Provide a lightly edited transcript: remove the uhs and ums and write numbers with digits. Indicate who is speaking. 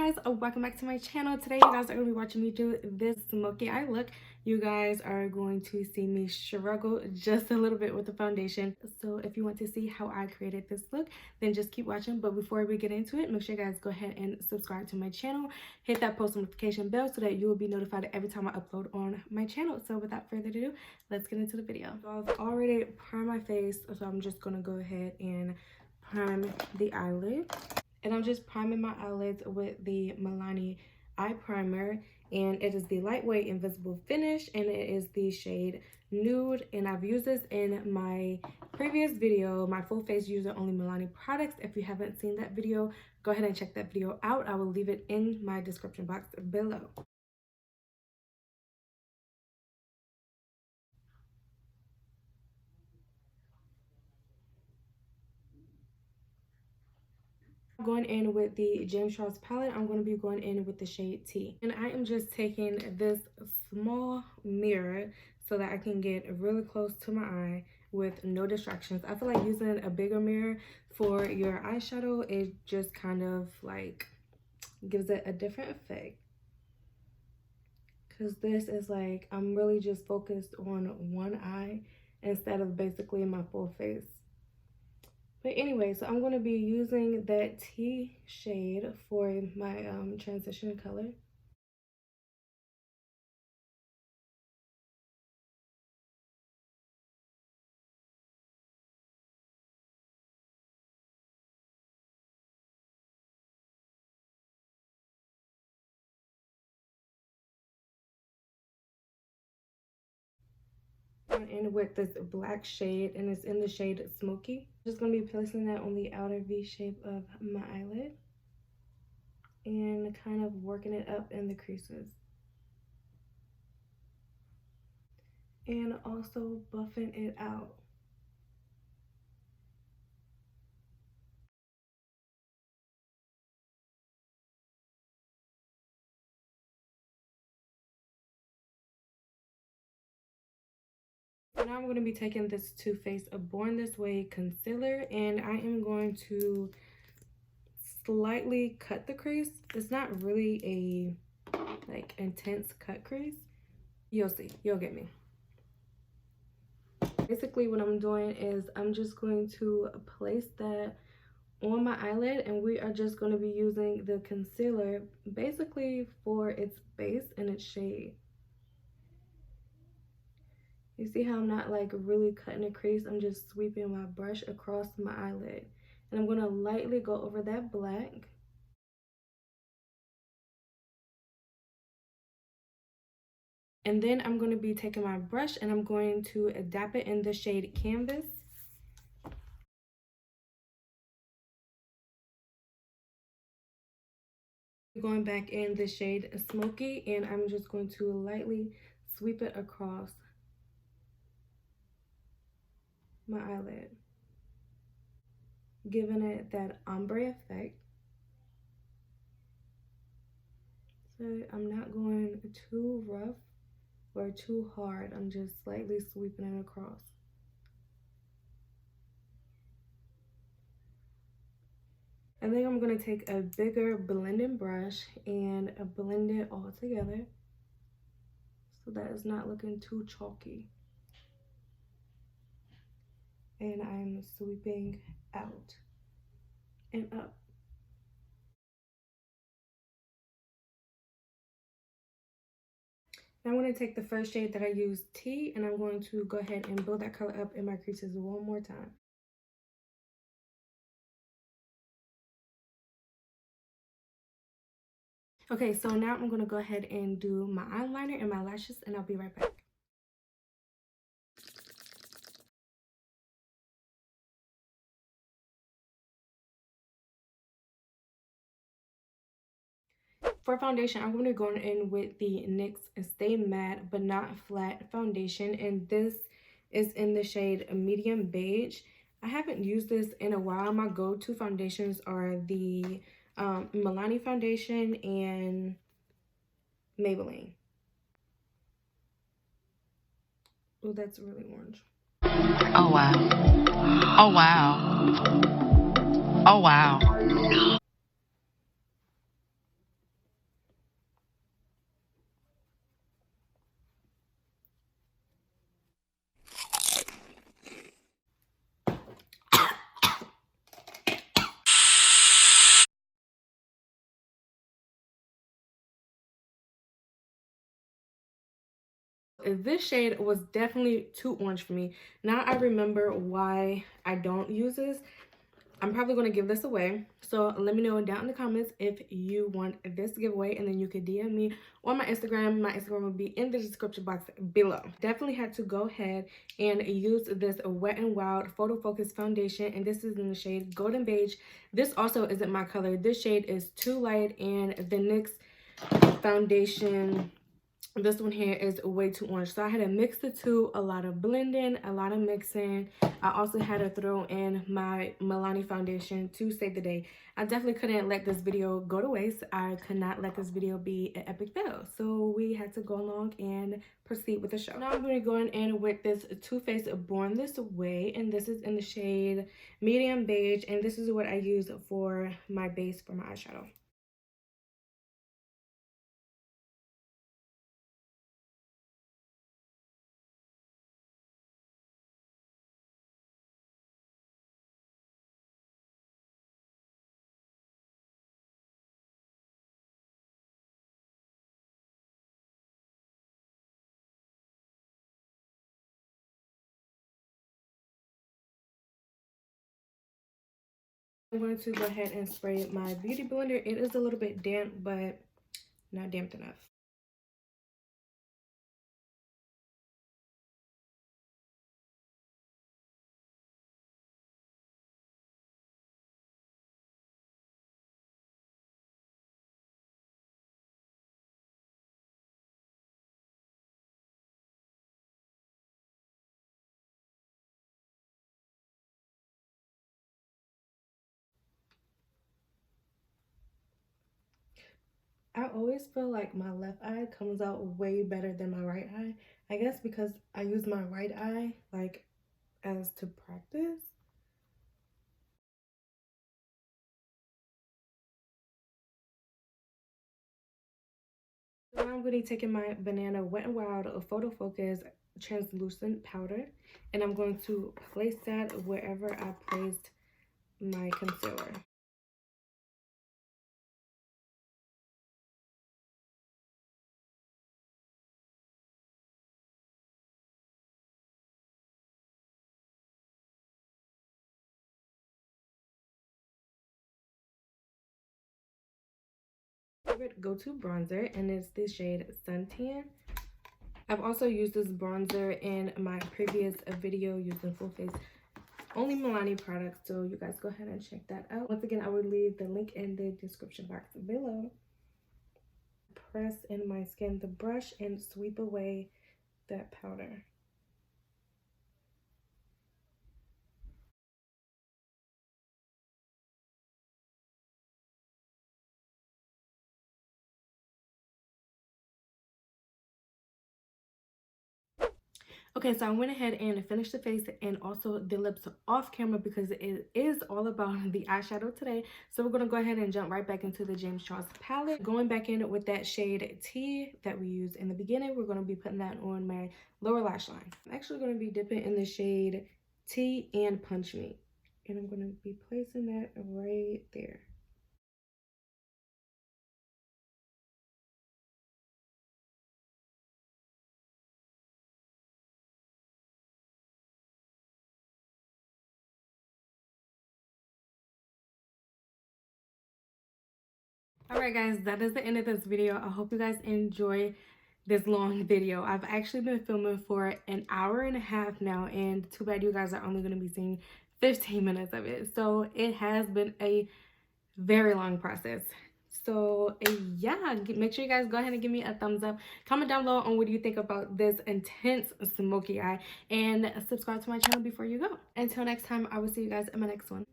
Speaker 1: guys, welcome back to my channel. Today you guys are going to be watching me do this smoky eye look. You guys are going to see me struggle just a little bit with the foundation. So if you want to see how I created this look, then just keep watching. But before we get into it, make sure you guys go ahead and subscribe to my channel. Hit that post notification bell so that you will be notified every time I upload on my channel. So without further ado, let's get into the video. So I've already primed my face, so I'm just going to go ahead and prime the eyelid. And I'm just priming my eyelids with the LaNae eye primer, and it is the lightweight invisible finish, and it is the shade Nude. And I've used this in my previous video, my full face user only LaNae products. If you haven't seen that video, go ahead and check that video out. I will leave it in my description box below. Going in with the James Charles palette, I'm going to be going in with the shade T. And I am just taking this small mirror so that I can get really close to my eye with no distractions. I feel like using a bigger mirror for your eyeshadow, it just kind of like gives it a different effect. Because this is like, I'm really just focused on one eye instead of basically my full face. But anyway, so I'm going to be using that T shade for my transition color. And with this black shade, and it's in the shade Smoky. I'm just going to be placing that on the outer V shape of my eyelid and kind of working it up in the creases. And also buffing it out. Now I'm going to be taking this Too Faced Born This Way concealer, and I am going to slightly cut the crease. It's not really a like intense cut crease. You'll see, you'll get me. Basically what I'm doing is I'm just going to place that on my eyelid, and we are just going to be using the concealer basically for its base and its shade. You see how I'm not like really cutting a crease? I'm just sweeping my brush across my eyelid. And I'm going to lightly go over that black. And then I'm going to be taking my brush and I'm going to dap it in the shade Canvas. Going back in the shade Smoky, and I'm just going to lightly sweep it across my eyelid, giving it that ombre effect. So I'm not going too rough or too hard. I'm just slightly sweeping it across. And then I'm going to take a bigger blending brush and blend it all together so that it's not looking too chalky. And I'm sweeping out and up. Now I'm going to take the first shade that I used, T, and I'm going to go ahead and build that color up in my creases one more time. Okay, so now I'm going to go ahead and do my eyeliner and my lashes, and I'll be right back. For foundation, I'm going to go in with the NYX Stay Matte But Not Flat foundation, and this is in the shade Medium Beige. I haven't used this in a while. My go-to foundations are the LaNae foundation and Maybelline. Oh, that's really orange.
Speaker 2: Oh, wow. Oh, wow. Oh, wow.
Speaker 1: This shade was definitely too orange for me. Now I remember why I don't use this. I'm probably going to give this away. So let me know down in the comments if you want this giveaway, and then you can DM me on my Instagram. My Instagram will be in the description box below. Definitely had to go ahead and use this Wet n Wild Photo Focus foundation, and this is in the shade Golden Beige. This also isn't my color. This shade is too light, and the NYX foundation, this one here, is way too orange. So I had to mix the two, a lot of blending, a lot of mixing. I also had to throw in my Milani foundation to save the day. I definitely couldn't let this video go to waste. I could not let this video be an epic fail. So we had to go along and proceed with the show. Now I'm going to go in with this Too Faced Born This Way, and this is in the shade Medium Beige, and this is what I use for my base for my eyeshadow. I'm going to go ahead and spray my beauty blender. It is a little bit damp, but not damp enough. I always feel like my left eye comes out way better than my right eye. I guess because I use my right eye like as to practice. So now I'm going to be taking my Banana Wet n Wild Photo Focus translucent powder, and I'm going to place that wherever I placed my concealer. Favorite go-to bronzer, and it's the shade Suntan. I've also used this bronzer in my previous video using full face only Milani products, so you guys go ahead and check that out. Once again, I will leave the link in the description box below. Press in my skin the brush and sweep away that powder. Okay, so I went ahead and finished the face and also the lips off camera because it is all about the eyeshadow today. So we're going to go ahead and jump right back into the James Charles palette. Going back in with that shade T that we used in the beginning, we're going to be putting that on my lower lash line. I'm actually going to be dipping in the shade T and Punch Me. And I'm going to be placing that right there. Alright guys, that is the end of this video. I hope you guys enjoy this long video. I've actually been filming for an hour and a half now, and too bad you guys are only going to be seeing 15 minutes of it. So it has been a very long process. So yeah, make sure you guys go ahead and give me a thumbs up. Comment down below on what you think about this intense smoky eye, and subscribe to my channel before you go. Until next time, I will see you guys in my next one.